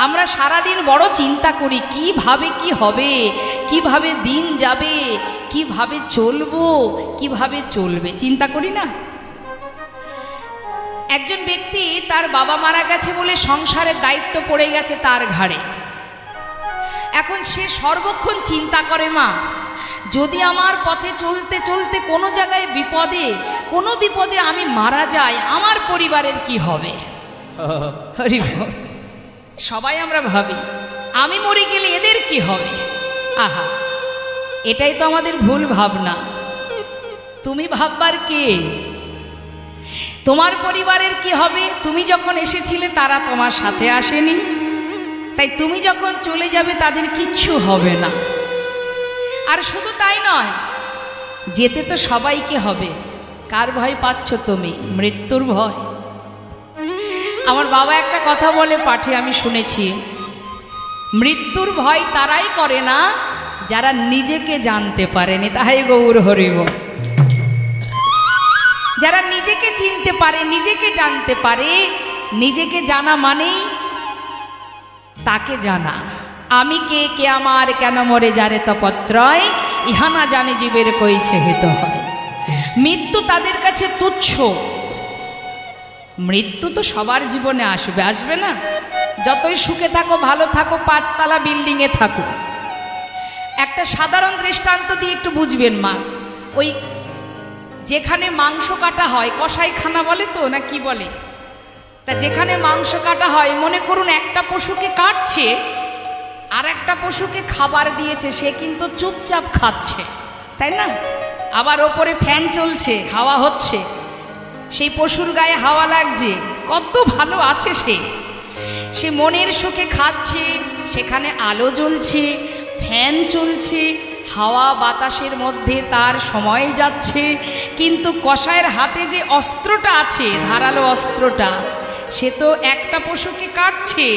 আমরা সারাদিন বড় চিন্তা করি কিভাবে কি হবে, কিভাবে দিন যাবে, কিভাবে চলবো, কিভাবে চলবে, চিন্তা করি না। একজন ব্যক্তি তার বাবা মারা গেছে বলে সংসারের দায়িত্ব পড়ে গেছে তার ঘাড়ে। এখন সে সর্বক্ষণ চিন্তা করে, মা যদি আমার পথে চলতে চলতে কোনো জায়গায় কোনো বিপদে আমি মারা যাই, আমার পরিবারের কি হবে। সবাই আমরা ভাবি আমি মরে গেলে এদের কি হবে। আহা, এটাই তো আমাদের ভুল ভাবনা। তুমি ভাববার কে? তোমার পরিবারের কি হবে? তুমি যখন এসেছিলে তারা তোমার সাথে আসেনি, তাই তুমি যখন চলে যাবে তাদের কিচ্ছু হবে না। আর শুধু তাই নয়, যেতে তো সবাইকে হবে। কার ভয় পাচ্ছ তুমি? মৃত্যুর ভয়। আমার বাবা একটা কথা বলে পাঠে আমি শুনেছি, মৃত্যুর ভয় তারাই করে না যারা নিজেকে জানতে পারেনি। তাই গৌর হরিব। যারা নিজেকে চিনতে পারে, নিজেকে জানতে পারে, নিজেকে জানা মানেই তাকে জানা। আমি কে, কে আমার, কেন মরে যারে তপত্রয়, ইহা না জানে জীবের কইছে হিত হয়। মৃত্যু তাদের কাছে তুচ্ছ। মৃত্যু তো সবার জীবনে আসবে, আসবে না? যতই সুখে থাকো, ভালো থাকো, 5 তলা বিল্ডিংয়ে থাকো। একটা সাধারণ দৃষ্টান্ত দিয়ে একটু বুঝবেন মা। ওই যেখানে মাংস কাটা হয়, কসাইখানা বলে তো না কি বলে, তা যেখানে মাংস কাটা হয়, মনে করুন একটা পশুকে কাটছে আর একটা পশুকে খাবার দিয়েছে, সে কিন্তু চুপচাপ খাচ্ছে, তাই না? আবার ওপরে ফ্যান চলছে, হাওয়া হচ্ছে, সেই পশুর গায়ে হাওয়া লাগছে, কত ভালো আছে সে মনের সুখে খাচ্ছে। সেখানে আলো জ্বলছে, ফ্যান চলছে, হাওয়া বাতাসের মধ্যে তার সময় যাচ্ছে। কিন্তু কসাইয়ের হাতে যে অস্ত্রটা আছে, ধারালো অস্ত্রটা, সে তো একটা পশুকে কাটছে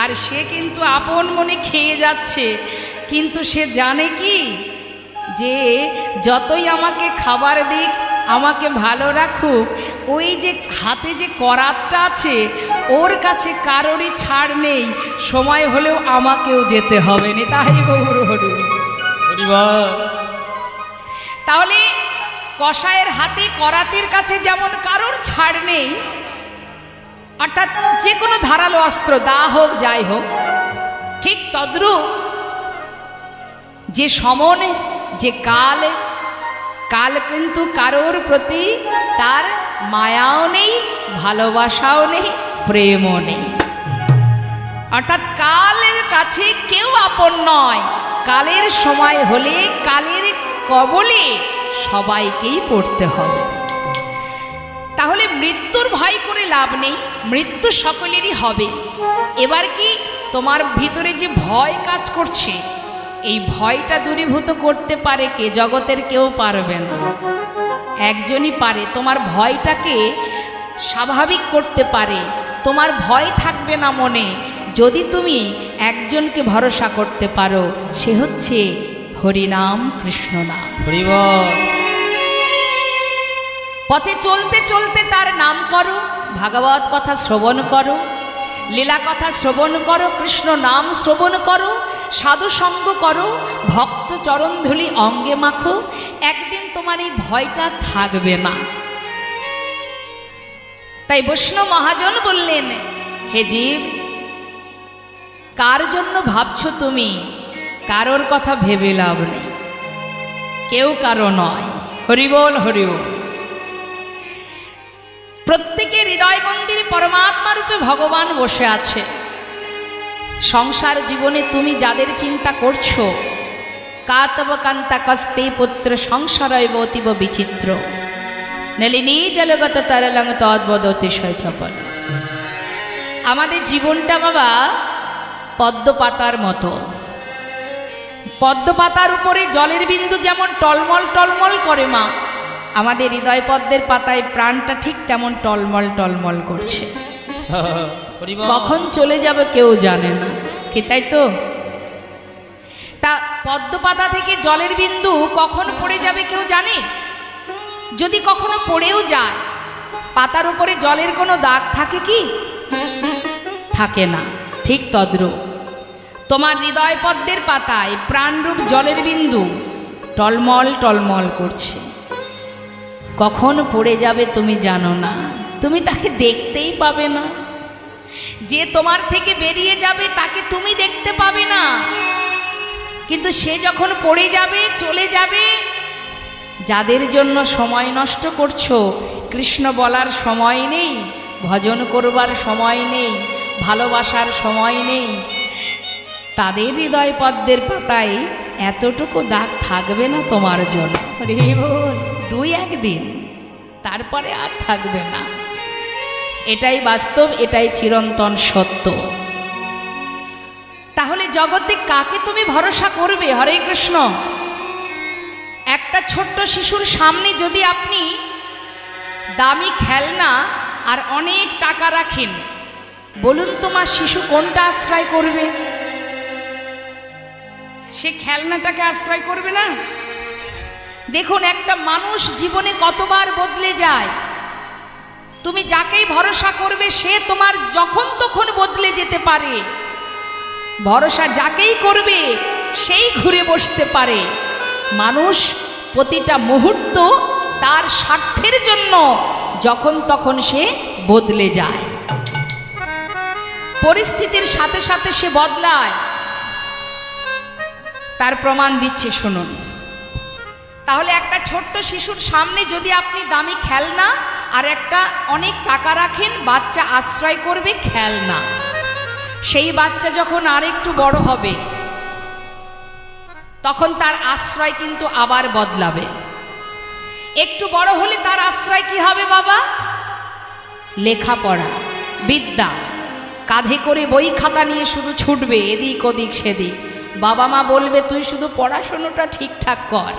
আর সে কিন্তু আপন মনে খেয়ে যাচ্ছে। কিন্তু সে জানে কি, যে যতই আমাকে খাবার দিক, আমাকে ভালো রাখুক, ওই যে হাতে যে করাতটা আছে, ওর কাছে কারোরই ছাড় নেই, সময় হলেও আমাকেও যেতে হবে না। তাই গৌর হরি। তাহলে কসাইয়ের হাতে করাতের কাছে যেমন কারোর ছাড় নেই, অর্থাৎ যে কোনো ধারালো অস্ত্র, দা হোক যাই হোক, ঠিক তদ্রূপ যে সমন, যে কাল কিন্তু কারোর প্রতি তার মায়াও নেই, ভালোবাসাও নেই, প্রেমও নেই। অর্থাৎ কালের কাছে কেউ আপন নয়। কালের সময় হলে কালের কবলে সবাইকেই পড়তে হবে। তাহলে মৃত্যুর ভয় করে লাভ নেই, মৃত্যু সকলেরই হবে। এবার কি তোমার ভিতরে যে ভয় কাজ করছে, এই ভয়টা দূরীভূত করতে পারে কে? জগতের কেউ পারবে না, একজনই পারে। তোমার ভয়টাকে স্বাভাবিক করতে পারে, তোমার ভয় থাকবে না মনে, যদি তুমি একজনকে ভরসা করতে পারো, সে হচ্ছে হরিনাম, কৃষ্ণ নাম। পথে চলতে চলতে তার নাম করো, ভাগবত কথা শ্রবণ করো, লীলা কথা শ্রবণ করো, কৃষ্ণ নাম শ্রবণ করো, সাধু সঙ্গ করো, ভক্ত চরণধূলি অঙ্গে মাখো। একদিন তোমার এই ভয়টা থাকবে না। তাই বৈষ্ণব মহাজন বললেন, হে জীব, কার জন্য ভাবছো তুমি? কারোর কথা ভেবে লাভ নেই, কেউ কারো নয়। হরিবোল হরিবোল। প্রত্যেকের হৃদয় মন্দিরে পরমাত্মা রূপে ভগবান বসে আছে। সংসার জীবনে তুমি যাদের চিন্তা করছো, কাতব কান্তা কস্তে পুত্র সংসারৈব অতীব বিচিত্র, নলিনী জলগত তরলং তদ্বদ অতিশয় চপল। আমাদের জীবনটা বাবা পদ্মপাতার মতো। পদ্মপাতার উপরে জলের বিন্দু যেমন টলমল টলমল করে মা, আমাদের হৃদয় পদ্মের পাতায় প্রাণটা ঠিক তেমন টলমল টলমল করছে। কখন চলে যাবে কেউ জানে না, কি তাই তো? তা পদ্মপাতা থেকে জলের বিন্দু কখন পড়ে যাবে কেউ জানে? যদি কখনো পড়েও যায়, পাতার উপরে জলের কোনো দাগ থাকে কি? থাকে না। ঠিক তদ্রূপ তোমার হৃদয় পদ্মের পাতায় প্রাণরূপ জলের বিন্দু টলমল টলমল করছে। কখন পড়ে যাবে তুমি জানো না, তুমি তাকে দেখতেই পাবে না। যে তোমার থেকে বেরিয়ে যাবে তাকে তুমি দেখতে পাবে না, কিন্তু সে যখন পড়ে যাবে, চলে যাবে, যাদের জন্য সময় নষ্ট করছো, কৃষ্ণ বলার সময় নেই, ভজন করবার সময় নেই, ভালোবাসার সময় নেই, তাদের হৃদয় পদ্মের পাতায় এতটুকু দাগ থাকবে না তোমার জন্য। দুই একদিন, তারপরে আর থাকবে না। এটাই বাস্তব, এটাই চিরন্তন সত্য। তাহলে জগতে কাকে তুমি ভরসা করবে? হরে কৃষ্ণ। একটা ছোট্ট শিশুর সামনে যদি আপনি দামি খেলনা আর অনেক টাকা রাখেন, বলুন তোমার শিশু কোনটা আশ্রয় করবে? সে খেলনাটাকে আশ্রয় করবে না। দেখুন, একটা মানুষ জীবনে কতবার বদলে যায়। তুমি যাকেই ভরসা করবে সে তোমার যখন তখন বদলে যেতে পারে। ভরসা যাকেই করবে সেই ঘুরে বসতে পারে। মানুষ প্রতিটা মুহূর্ত তার স্বার্থের জন্য যখন তখন সে বদলে যায়, পরিস্থিতির সাথে সাথে সে বদলায়। তার প্রমাণ দিচ্ছে, শুনুন। তাহলে একটা ছোট্ট শিশুর সামনে যদি আপনি দামি খেলনা আর একটা অনেক টাকা রাখেন, বাচ্চা আশ্রয় করবে খেলনা। সেই বাচ্চা যখন আরেকটু বড় হবে তখন তার আশ্রয় কিন্তু আবার বদলাবে। একটু বড় হলে তার আশ্রয় কি হবে বাবা? লেখাপড়া, বিদ্যা। কাঁধে করে বই খাতা নিয়ে শুধু ছুটবে এদিক ওদিক সেদিক। বাবা মা বলবে তুই শুধু পড়াশোনাটা ঠিকঠাক কর,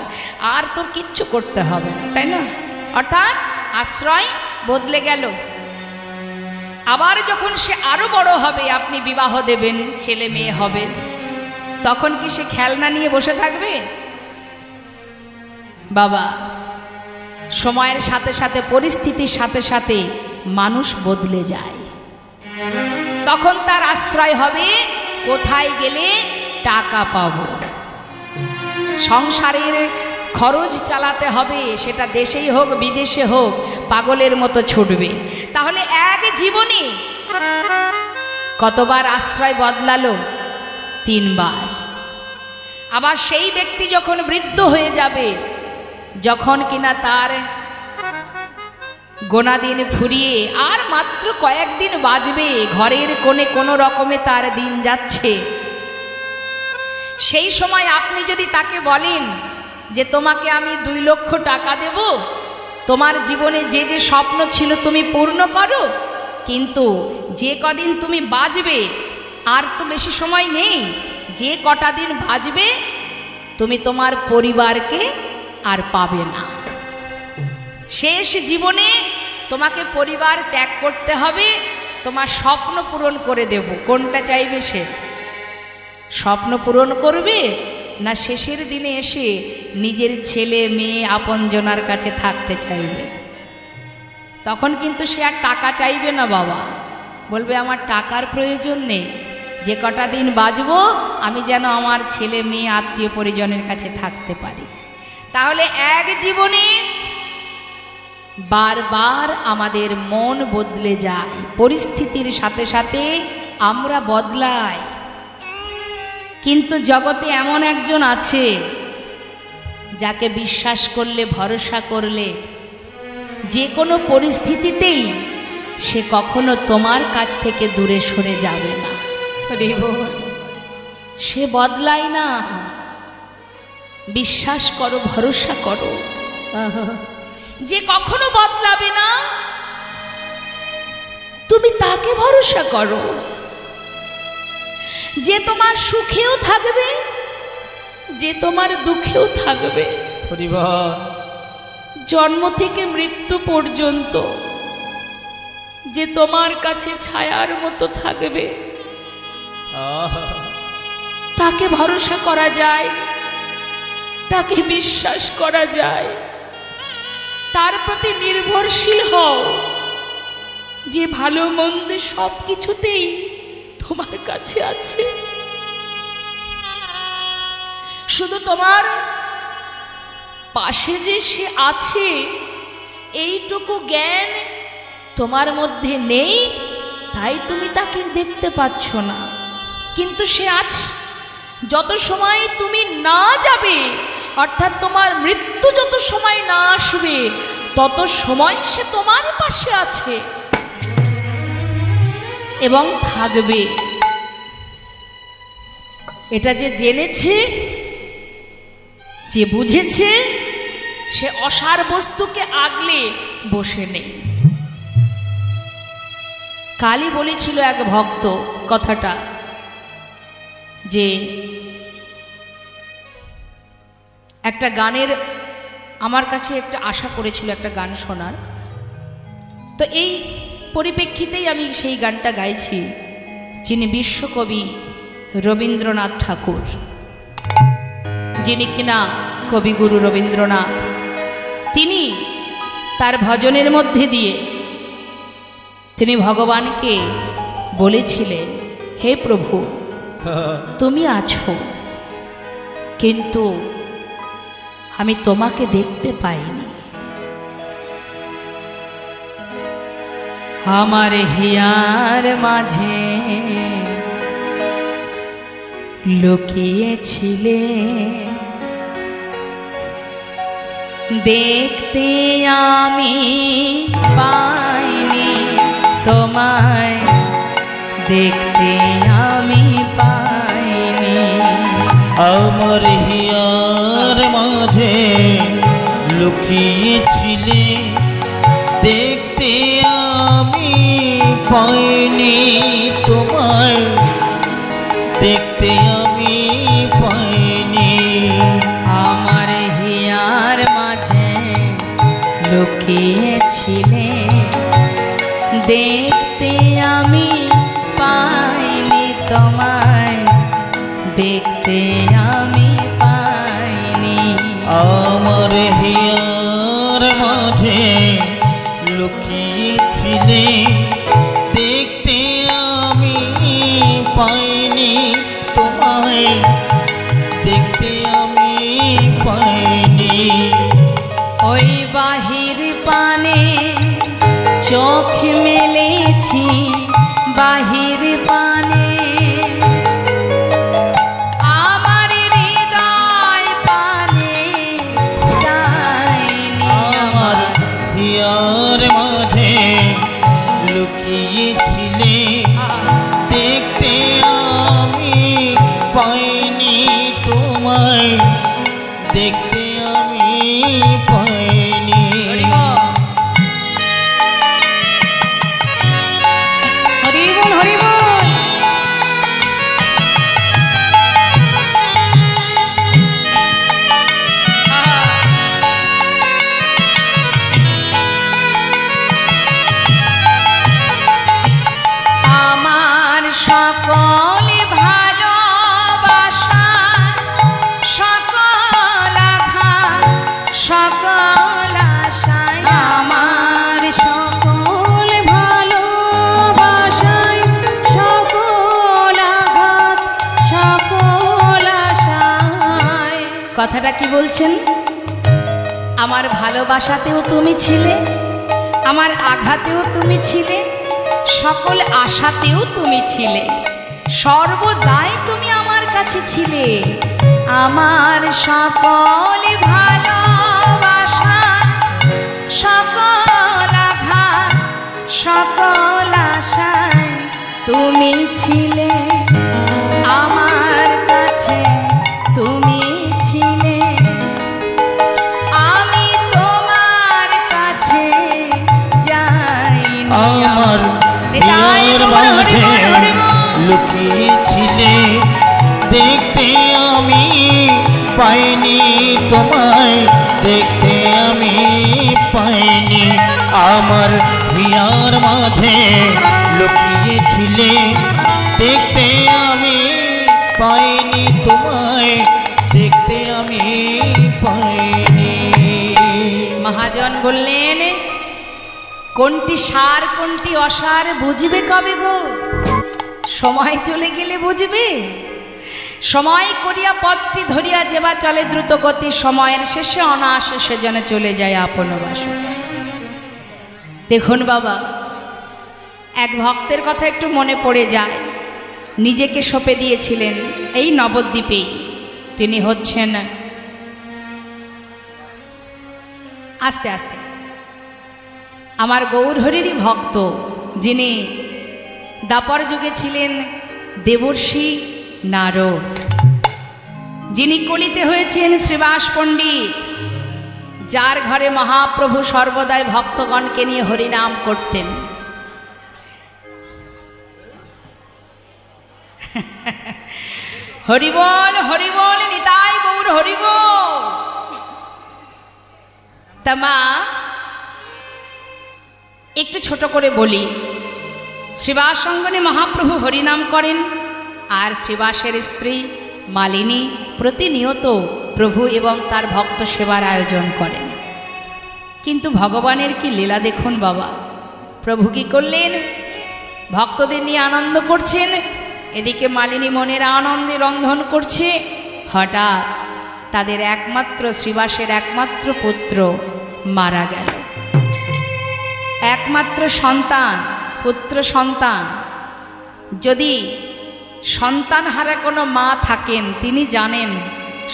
আর তোর কিচ্ছু করতে হবে না, তাই না? অর্থাৎ আশ্রয় বদলে গেল। আবার যখন সে আরো বড় হবে, আপনি বিবাহ দেবেন, ছেলে মেয়ে হবে, তখন কি সে খেলনা নিয়ে বসে থাকবে? বাবা, সময়ের সাথে সাথে, পরিস্থিতির সাথে সাথে মানুষ বদলে যায়। তখন তার আশ্রয় হবে কোথায় গেলে টাকা পাবো, সংসারের খরচ চালাতে হবে, সেটা দেশেই হোক বিদেশে হোক, পাগলের মতো ছুটবে। তাহলে এক জীবনে কতবার আশ্রয় বদলালো? 3 বার। আবার সেই ব্যক্তি যখন বৃদ্ধ হয়ে যাবে, যখন কিনা তার গোনা দিন ফুরিয়ে আর মাত্র কয়েকদিন বাঁচবে, ঘরের কোণে কোনো রকমে তার দিন যাচ্ছে, সেই সময় আপনি যদি তাকে বলেন যে তোমাকে আমি 2 লক্ষ টাকা দেব, তোমার জীবনে যে যে স্বপ্ন ছিল তুমি পূর্ণ করো, কিন্তু যে কদিন তুমি বাঁচবে, আর তো বেশি সময় নেই, যে কটা দিন বাঁচবে তুমি তোমার পরিবারকে আর পাবে না। শেষ জীবনে তোমাকে পরিবার ত্যাগ করতে হবে, তোমার স্বপ্ন পূরণ করে দেব। কোনটা চাইবে সে? স্বপ্ন পূরণ করবে, না শেষের দিনে এসে নিজের ছেলে মেয়ে আপনজনার কাছে থাকতে চাইবে? তখন কিন্তু সে আর টাকা চাইবে না বাবা, বলবে আমার টাকার প্রয়োজন নেই, যে কটা দিন বাঁচবো আমি যেন আমার ছেলে মেয়ে আত্মীয় পরিজনের কাছে থাকতে পারি। তাহলে এক জীবনে বারবার আমাদের মন বদলে যায়, পরিস্থিতির সাথে সাথে আমরা বদলাই। কিন্তু জগতে এমন একজন আছে যাকে বিশ্বাস করলে, ভরসা করলে যে কোনো পরিস্থিতিতেই সে কখনো তোমার কাছ থেকে দূরে সরে যাবে না। সে বদলায় না। বিশ্বাস করো, ভরসা করো, যে কখনো বদলাবে না, তুমি তাকে ভরসা করো, যে তোমার সুখেও থাকবে, যে তোমার দুঃখেও থাকবে, জন্ম থেকে মৃত্যু পর্যন্ত যে তোমার কাছে ছায়ার মতো থাকবে, তাকে ভরসা করা যায়, তাকে বিশ্বাস করা যায়, তার প্রতি নির্ভরশীল হও, যে ভালো মন্দ সব কিছুতেই তোমার কাছে কাছে আছে। শুধু তোমার পাশে যে সে আছে এইটুকু জ্ঞান তোমার মধ্যে নেই, তাই তুমি তাকে দেখতে পাচ্ছ না, কিন্তু সে আছে। যত সময় তুমি না যাবে, অর্থাৎ তোমার মৃত্যু যত সময় না আসবে, তত সময় সে তোমার পাশে আছে এবং থাকবে। এটা যে জেনেছে, যে বুঝেছে, সে অসার বস্তুকে আগলে বসে নেই। কালই বলেছিল এক ভক্ত কথাটা, যে একটা গানের আমার কাছে একটা আশা করেছিল একটা গান শোনার, তো এই পরিপ্রেক্ষিতেই আমি সেই গানটা গাইছি। যিনি বিশ্বকবি রবীন্দ্রনাথ ঠাকুর, যিনি কিনা কবিগুরু রবীন্দ্রনাথ, তিনি তার ভজনের মধ্যে দিয়ে তিনি ভগবানকে বলেছিলেন, হে প্রভু, তুমি আছো, কিন্তু আমি তোমাকে দেখতে পাইনি। আমার হিয়ার মাঝে লুকিয়েছিলে, দেখতে আমি পাইনি তোমায়, দেখতে আমি পাইনি। আমার হিয়ার মাঝে লুকিয়েছিলে, দেখতে আমি পাইনি তোমায়, দেখতে আমি পাইনি। আমার হিয়ার মাঝে লুকিয়েছিলে, দেখতে আমি পাইনি তোমায়, দেখতে আমি পাইনি। আমার হিয়ার মাঝে লুকিয়েছিলে, দেখতে আমি পাইনি তোমায়, দেখতে আমি পাইনি। ওই বাহির পানে চোখ মেলেছি, বাহির পানে আমার হৃদয় পানে যায়নি। আমার হিয়ার মাঝে লুকিয়েছিলে, দেখতে আমি পাইনি তোমায়, দেখতে আমি পাইনি। হরি বল, হরি বল। আমার সকল ভালোবাসা, সকল আঘাত, সকল আশায়, আমার সকল ভালোবাসায়, সকল আঘাত, সকল আশায়। কথাটা কি বলছেন? আমার ভালোবাসাতেও তুমি ছিলে, আমার আঘাতেও তুমি ছিলে, সকল আশাতেও তুমি ছিলে, সর্বদাই তুমি আমার কাছে ছিলে। আমার সকল ভালোবাসা, সকল আঘাত, সকল আশায় তুমি ছিলে, আমার কাছে তুমি ছিলে। আমি তোমার কাছে যাইনি। আমার হিয়ার মাঝে লুকিয়েছিলে, দেখতে আমি পাইনি তোমায়, দেখতে আমি পাইনি। আমার হিয়ার মাঝে লুকিয়েছিলে, দেখতে আমি পাইনি তোমায়, দেখতে আমি পাইনি। মহাজন বললেন, কোনটি সার কোনটি অসার বুঝবে কবে গো? সময় চলে গেলে বুঝবে। সময় করিয়া পথটি ধরিয়া যেবা চলে দ্রুত গতি, সময়ের শেষে অনায়াসে সে যেন চলে যায় আপন বাসন। দেখুন বাবা, এক ভক্তের কথা একটু মনে পড়ে যায়। নিজেকে সঁপে দিয়েছিলেন এই নবদ্বীপেই। তিনি হচ্ছেন, আস্তে আস্তে, আমার গৌরহরিরই ভক্ত, যিনি দাপর যুগে ছিলেন দেবর্ষি নারদ, যিনি কলিতে হয়েছেন শ্রীবাস পণ্ডিত, যার ঘরে মহাপ্রভু সর্বদাই ভক্তগণকে নিয়ে হরিনাম করতেন। হরিবল হরিবল নিতাই গৌর হরিবল। তা মা, একটু ছোট করে বলি, শ্রীবাস অঙ্গনে মহাপ্রভু হরিনাম করেন, আর শ্রীবাসের স্ত্রী মালিনী প্রতিনিয়ত প্রভু এবং তার ভক্ত সেবার আয়োজন করেন। কিন্তু ভগবানের কি লীলা দেখুন বাবা। প্রভু কি করলেন? ভক্তদের নিয়ে আনন্দ করছেন, এদিকে মালিনী মনের আনন্দে রন্ধন করছে। হঠাৎ তাদের একমাত্র শ্রীবাসের একমাত্র পুত্র মারা গেল। একমাত্র সন্তান, পুত্র সন্তান। যদি সন্তান হারা কোনো মা থাকেন, তিনি জানেন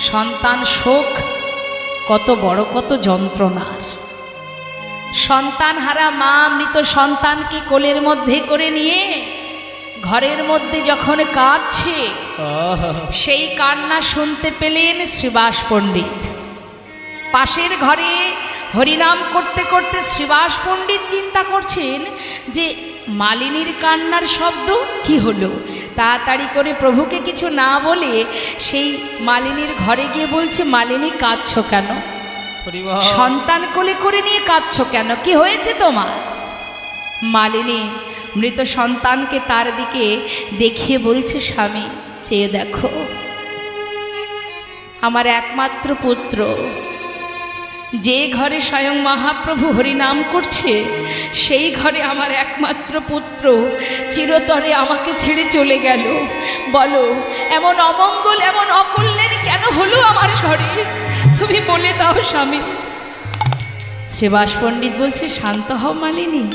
সন্তান শোক কত বড়, কত যন্ত্রণার। সন্তান হারা মা মৃত সন্তানকে কোলের মধ্যে করে নিয়ে ঘরের মধ্যে যখন কাঁদছে, সেই কান্না শুনতে পেলেন শ্রীবাস পণ্ডিত। পাশের ঘরে হরিনাম করতে করতে শ্রীবাস পণ্ডিত চিন্তা করছেন যে মালিনীর কান্নার শব্দ কি হলো। তাড়াতাড়ি করে প্রভুকে কিছু না বলে সেই মালিনীর ঘরে গিয়ে বলছে, মালিনী কাঁদছো কেন? সন্তান কোলে করে নিয়ে কাঁদছো কেন? কি হয়েছে তোমার? মালিনী মৃত সন্তানকে তার দিকে দেখিয়ে বলছে, স্বামী চেয়ে দেখো, আমার একমাত্র পুত্র, যে ঘরে স্বয়ং মহাপ্রভু হরিনাম করছে, সেই ঘরে আমার একমাত্র পুত্র চিরতরে আমাকে ছেড়ে চলে গেল। বলো, এমন অমঙ্গল, এমন অকল্যাণ কেন হলো আমার শরীর? তুমি বলে দাও স্বামী। শ্রীবাস পণ্ডিত বলছে, শান্ত হও মালিনী।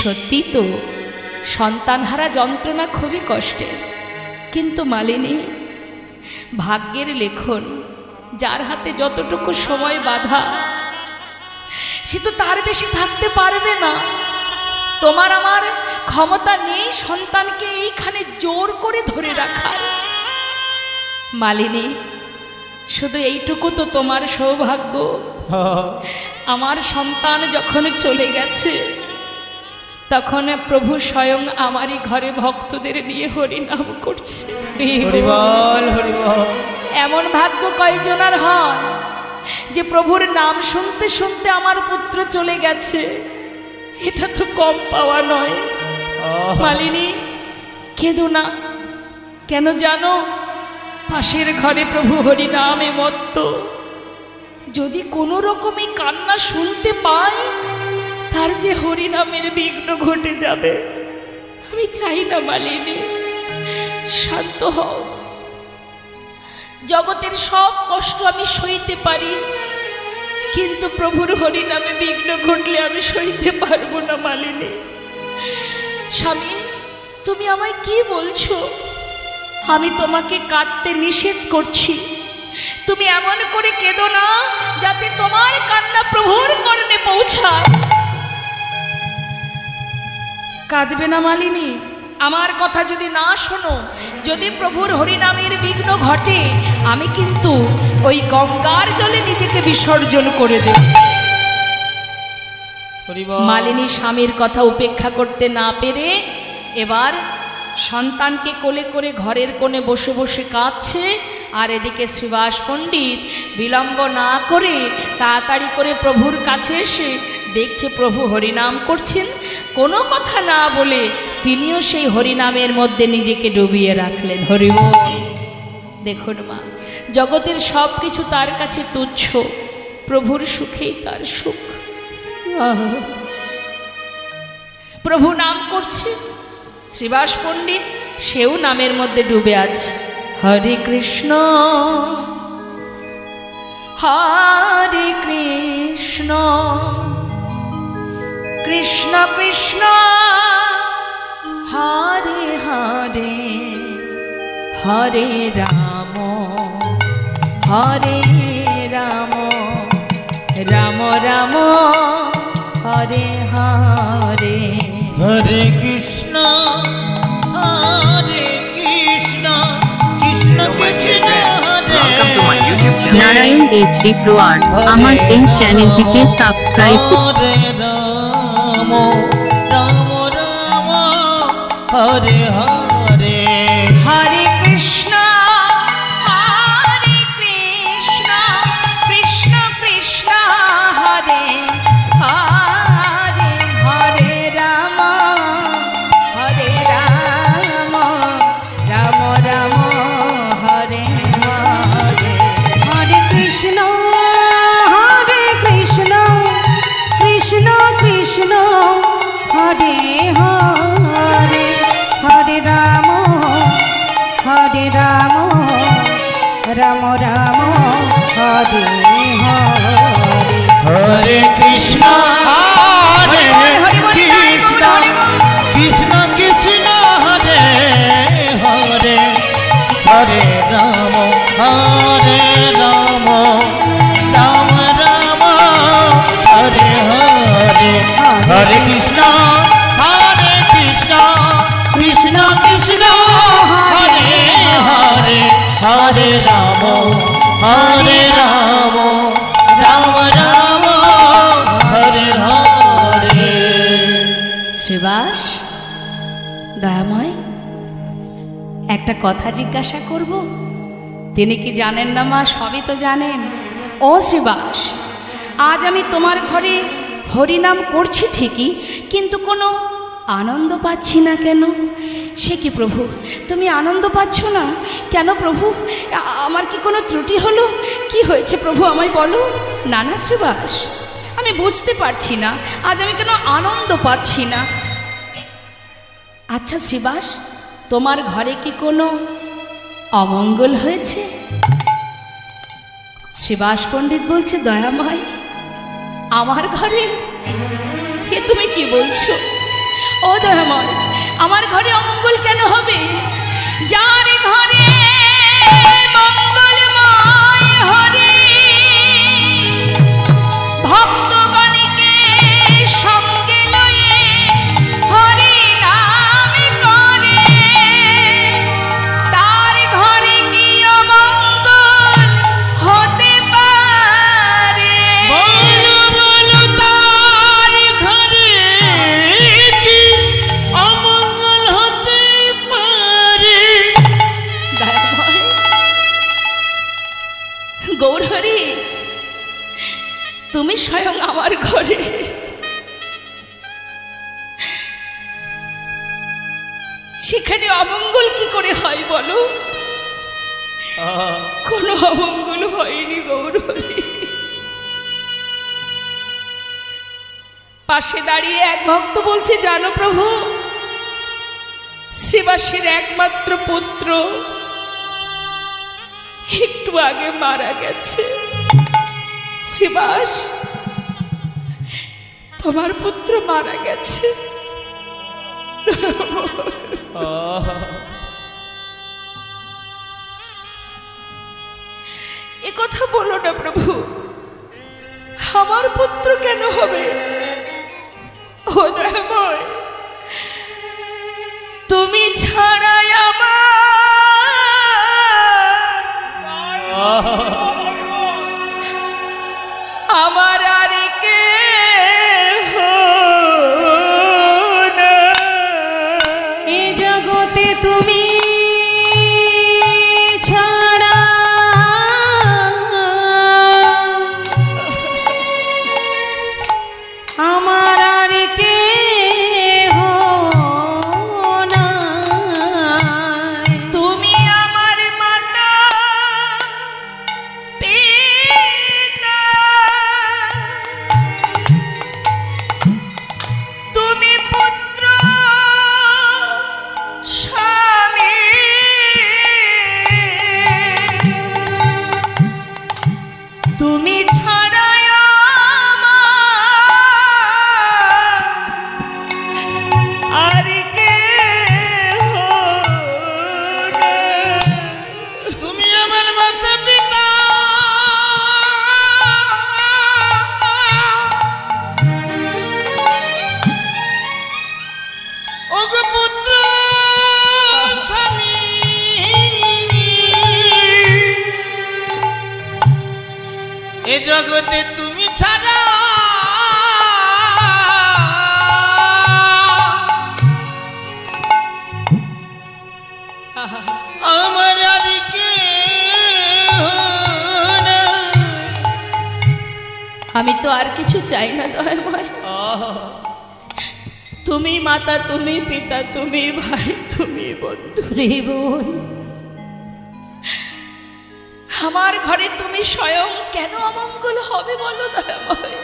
সত্যি তো সন্তানহারা যন্ত্রণা খুবই কষ্টের, কিন্তু মালিনী, ভাগ্যের লেখন, যার হাতে যতটুকু সময় বাঁধা, সে তো তার বেশি থাকতে পারবে না। তোমার আমার ক্ষমতা নেই সন্তানকে এইখানে জোর করে ধরে রাখার। মালিনী, শুধু এইটুকু তো তোমার সৌভাগ্য, আমার সন্তান যখন চলে গেছে, তখন প্রভু স্বয়ং আমারই ঘরে ভক্তদের নিয়ে হরিনাম করছে। হরিবল হরিবল। এমন ভাগ্য কয়জনার হয় যে প্রভুর নাম শুনতে শুনতে আমার পুত্র চলে গেছে? এটা তো কম পাওয়া নয়। মালিনী, কেঁদো না। কেন জানো? পাশের ঘরে প্রভু হরিনামে মত্ত। যদি কোনো রকমই কান্না শুনতে পাই, তার যে হরিনামের বিঘ্ন ঘটে যাবে। আমি চাই না মালিনী, শান্ত হও। জগতের সব কষ্ট আমি সইতে পারি, কিন্তু প্রভুর হরিনামে বিঘ্ন ঘটলে আমি সইতে পারবো না মালিনী। স্বামী, তুমি আমায় কি বলছো? আমি তোমাকে কাঁদতে নিষেধ করছি। তুমি এমন করে কেঁদো না যাতে তোমার কান্না প্রভুর কর্ণে পৌঁছায়। কাঁদবে না মালিনী। আমার কথা যদি না শোনো, যদি প্রভুর হরিনামের বিঘ্ন ঘটে, আমি কিন্তু ওই গঙ্গার জলে নিজেকে বিসর্জন করে দেব। মালিনী স্বামীর কথা উপেক্ষা করতে না পেরে এবার সন্তানকে কোলে করে ঘরের কোণে বসে বসে কাঁদছে। আর এদিকে শ্রীবাস পণ্ডিত বিলম্ব না করে তাড়াতাড়ি করে প্রভুর কাছে এসে দেখছে প্রভু হরিনাম করছেন। কোনো কথা না বলে তিনিও সেই হরিনামের মধ্যে নিজেকে ডুবিয়ে রাখলেন। হরিবল। দেখুন মা, জগতের সব কিছু তার কাছে তুচ্ছ, প্রভুর সুখেই তার সুখ। প্রভু নাম করছে, শ্রীবাস পণ্ডিত সেও নামের মধ্যে ডুবে আছে। হরে কৃষ্ণ হরে কৃষ্ণ কৃষ্ণ কৃষ্ণ হরে হরে হরে রাম হরে রাম রাম রাম হরে হরে। হরে কৃষ্ণ হরে কৃষ্ণ কৃষ্ণ কৃষ্ণ হরে। নারায়ণ HD Pro Art আমার এই চ্যানেলটিকে সাবস্ক্রাইব করুন। হরে রাম রাম রাম হরে হরে। হরে কৃষ্ণ হরে কৃষ্ণ কৃষ্ণ কৃষ্ণ হরে হরে হরে রাম রাম রাম হরে হরে। হরে কৃষ্ণ কৃষ্ণ কৃষ্ণ হরে হরে হরে রাম রাম রাম হরে হরে। হরে কৃষ্ণ হরে কৃষ্ণ কৃষ্ণ কৃষ্ণ হরে হরে হরে রাম রাম রাম রাম হরে হরে। হরে কৃষ্ণ কৃষ্ণ কৃষ্ণ হরে হরে হরে রাম রাম রাম রাম হরে হরে। শ্রীবাস দয়াময় একটা কথা জিজ্ঞাসা করব? তিনি কি জানেন না মা? সবই তো জানেন। ও শ্রীবাস, আজ আমি তোমার ঘরে হরিনাম করছি ঠিকই, কিন্তু কোনো আনন্দ পাচ্ছি না কেন? সে কি প্রভু, তুমি আনন্দ পাচ্ছ না কেন প্রভু? আমার কি কোনো ত্রুটি হলো? কি হয়েছে প্রভু আমায় বলো। না না শ্রীবাস, আমি বুঝতে পারছি না আজ আমি কেন আনন্দ পাচ্ছি না। আচ্ছা শ্রীবাস, তোমার ঘরে কি কোনো অমঙ্গল হয়েছে? শ্রীবাস পণ্ডিত বলছে, দয়াময় আমার ঘরে? হে তুমি কি বলছো? ও দয়াময়, আমার ঘরে অমঙ্গল কেন হবে? যার ঘরে মঙ্গলময় হরি ভক্তগণকে সঙ্গে লয়ে হরি নাম করে, তার ঘরে কি অমঙ্গল হতে পারে? বলো বলো তার ঘরে কি অমঙ্গল হতে পারে? দয়াময় গৌরহরি, তুমি স্বয়ং আমার ঘরে, সেখানে অমঙ্গল কি করে হয় বলো? কোনো অমঙ্গল হয়নি গৌরহরি। পাশে দাঁড়িয়ে এক ভক্ত বলছে, জানো প্রভু, শ্রীবাসের একমাত্র পুত্র একটু আগে মারা গেছে। শ্রীবাস, তোমার পুত্র মারা গেছে। এ কথা বলো না প্রভু, আমার পুত্র কেন হবে? ও দয়াময়, তুমি ছাড়াই আমার আর কেহ নাই। এ জগতে তুমি ছাড়া আমার আর কেহ নাই। তুমি আমার মাতা পিতা, তুমি পুত্র আমার আর কেহ নাই। আমি তো আর কিছু চাই না দয়াময়। তুমি মাতা, তুমি পিতা, তুমি ভাই, তুমি বন্ধু রে বোন। আমার ঘরে তুমি স্বয়ং, কেন অমঙ্গল হবে বলো দয়াময়।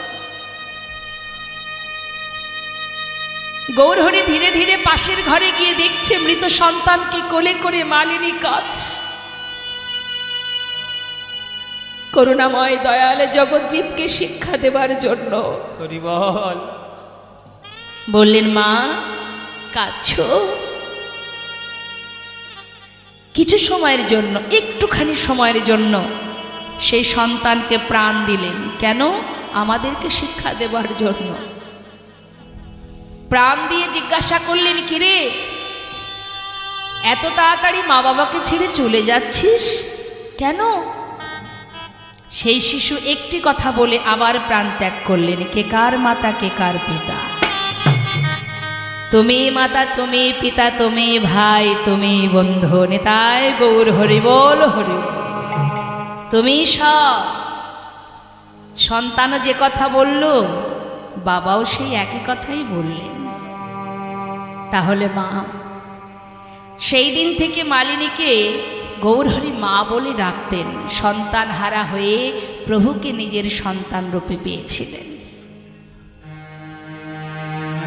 গৌরহরি ধীরে ধীরে পাশের ঘরে গিয়ে দেখছে মৃত সন্তানকে কোলে করে মালিনী কাঁদছে। করুণাময় দয়াল জগৎজীবকে শিক্ষা দেবার জন্য বললেন, মা কাঁদছো? কিছু সময়ের জন্য, একটুখানি সময়ের জন্য সেই সন্তানকে প্রাণ দিলেন। কেন? আমাদেরকে শিক্ষা দেবার জন্য। প্রাণ দিয়ে জিজ্ঞাসা করলেন, কিরে এত তাড়াতাড়ি মা বাবাকে ছেড়ে চলে যাচ্ছিস কেন? সেই শিশু একটি কথা বলে আবার প্রাণ ত্যাগ করলেন, কে কার মাতা, কে কার পিতা? তুমি মাতা, তুমি পিতা, তুমি ভাই, তুমি বন্ধু। নিতাই গৌর হরি বল, হরি বল। তুমি সব। সন্তানও যে কথা বলল, বাবাও সেই একই কথাই বললেন। তাহলে মা, সেই দিন থেকে মালিনীকে গৌরহরি মা বলে ডাকতেন। সন্তান হারা হয়ে প্রভুকে নিজের সন্তান রূপে পেয়েছিলেন।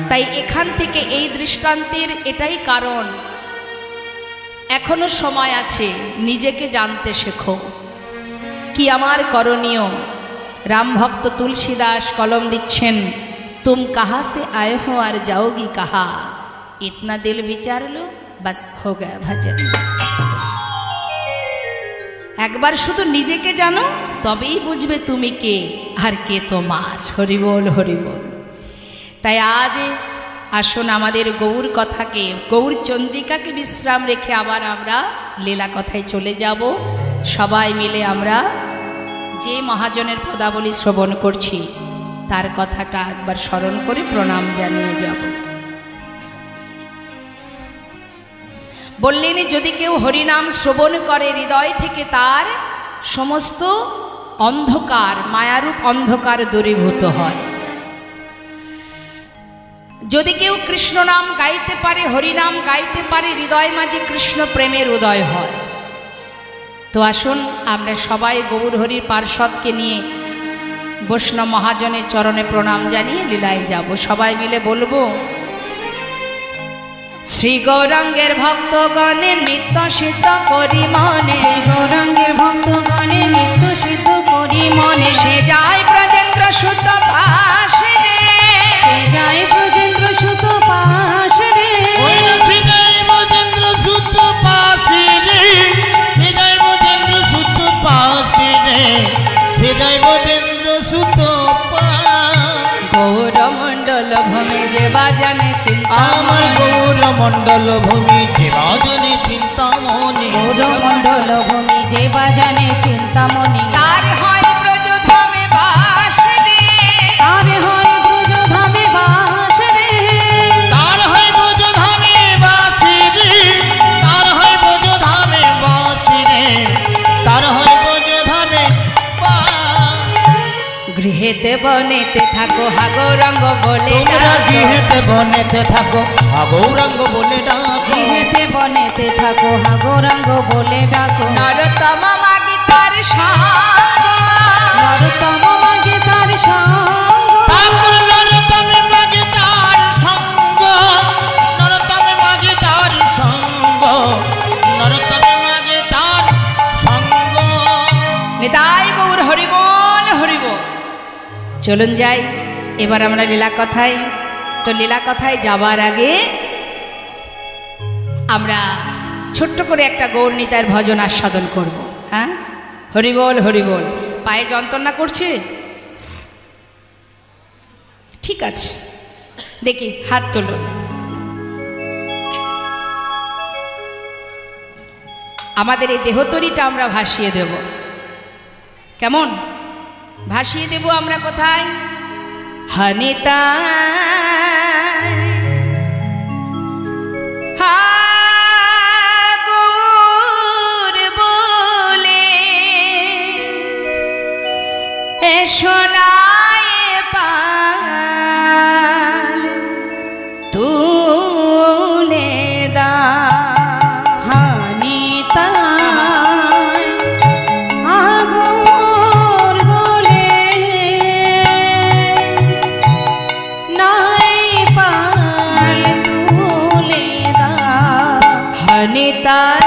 তাই এখান থেকে এই দৃষ্টান্তের এটাই কারণ, এখনো সময় আছে, নিজেকে জানতে শেখো কি আমার করণীয়। রামভক্ত তুলসীদাস কলম দিচ্ছেন, তুম কাহা সে আয়ে হো আর যাওগি কাহা, ইতনা দিল বিচার লো বাস হো গয়া ভজন। একবার শুধু নিজেকে জানো, তবেই বুঝবে তুমি কে আর কে তোমার। হরি বল, হরি বল। তাই আজ আসুন আমাদের গৌর কথাকে, গৌর চন্দ্রিকাকে বিশ্রাম রেখে আবার আমরা লীলা কথায় চলে যাব। সবাই মিলে আমরা যে মহাজনের পদাবলী শ্রবণ করছি তার কথাটা একবার স্মরণ করে প্রণাম জানিয়ে যাব। বললেন, যদি কেউ হরিনাম শ্রবণ করে হৃদয় থেকে, তার সমস্ত অন্ধকার, মায়ারূপ অন্ধকার দূরীভূত হয়। যদি কেউ কৃষ্ণ নাম গাইতে পারে, হরিনাম গাইতে পারে, হৃদয় মাঝে কৃষ্ণ প্রেমের উদয় হয়। তো আসুন আমরা সবাই গৌর হরির পার্ষদকে নিয়ে বৈষ্ণব মহাজনের চরণে প্রণাম জানিয়ে লীলায় যাব। সবাই মিলে বলবো, শ্রী গৌরাঙ্গের ভক্তগণে নিত্য সিদ্ধ করি মনে, গৌরাঙ্গের ভক্তগণে নিত্য সিদ্ধ করি মনে, সে যায় ব্রজেন্দ্র সুত পাশে রে, সে যায় ব্রজেন্দ্র সুত পাশে রে, হৃদয় মজেন্দ্র সুত পাশে রে, হৃদয় মজেন্দ্র সুত পাশে রে, হৃদয় মজেন্দ্র সুত গৌরমণ্ডল ভূমি যে বাজানে চিন্তা, আমার গৌরমণ্ডল ভূমি যে বাজানে চিন্তামণি, গৌরমণ্ডল ভূমি যে বাজানে চিন্তামণি, তার হয় ব্রজধামে বাস রে, তার হয় ব্রজধামে বাস রে, তার হয় ব্রজধামে বাসি রে, তার হয় ব্রজধামে বাসি রে, তার হয় ব্রজধামে গৃহেতে বনেতে থাকো হা গৌরাঙ্গ বলে তোমরা ডাকো, গৃহেতে বনেতে থাকো হা গৌরাঙ্গ বলে ডাকো, গৃহেতে বনেতে থাকো হা গৌরাঙ্গ বলে ডাকো, নরতম মাগি তার সঙ্গ, নরতম মাগে তার সঙ্গ, ঠাকুর নরতমে মাগে তার সঙ্গ, নরতমে মাগে তার সঙ্গ, নরতমে মাগে তার সঙ্গ। নিতাই গৌর হরিবল, হরিবল। চলুন যাই এবার আমরা লীলা কথায়। তো লীলা কথায় যাবার আগে আমরা ছোট্ট করে একটা গৌর নিতাইয়ের ভজন আস্বাদন করব। হ্যাঁ, হরিবল, হরিবল। পায়ে যন্ত্রণা করছে? ঠিক আছে, দেখি হাত তুলুন। আমাদের এই দেহতরিটা আমরা ভাসিয়ে দেব। কেমন ভাসিয়ে দেব আমরা? কোথায়? হানিতা হা গো নিতাই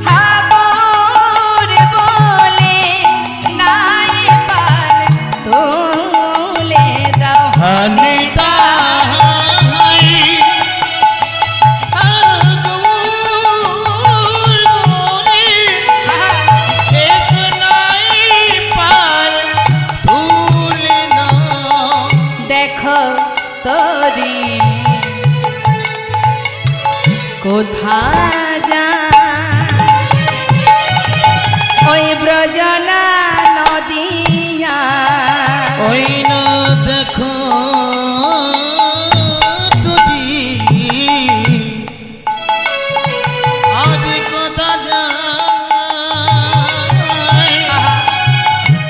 হাগর বলে নাই পার তুলে দাও দেখো তরি কোথা যা ওই ব্রজনা নদিয়া ওই না দেখো তুদি আজ কথা যায়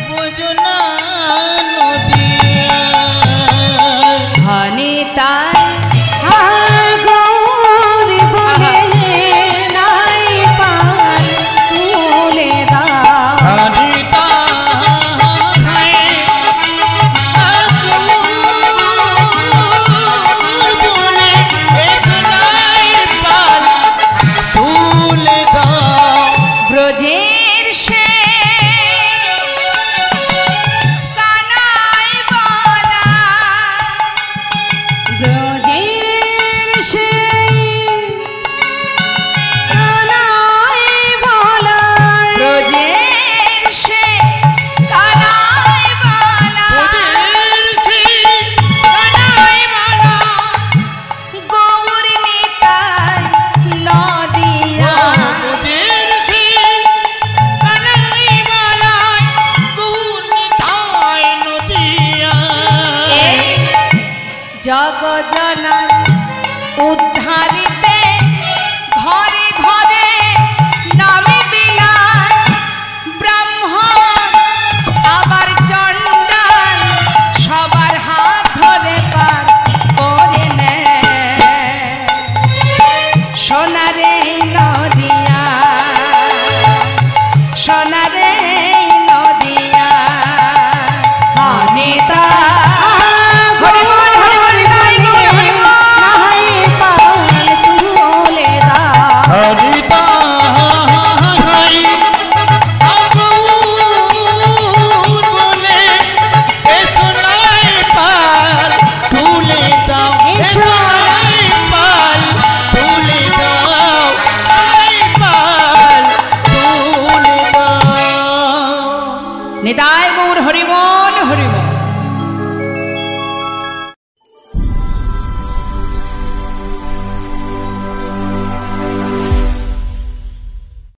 বোঝনা নদিয়া নিতাই হাগর বলে নাই পার তুলে দাও ব্রজের সে কানাই বলা ব্রজের সেই কানাই বলাই ব্রজের সে কানাই বলা কানাই বলা গৌর নিতাই নদিয়া জগজনা উদ্ধারিতে ঘরে ঘরে নামে বিলায় ব্রাহ্মণ আবার চণ্ডাল সবার হাত ধরে পার করে নেয় সোনারে নদিয়া সোনারে নদিয়া নেতা হরি বল হরি বল গাই গো হরি বল নাই পার তুলে দাও নিতাই গৌর হরি বল হরি বল।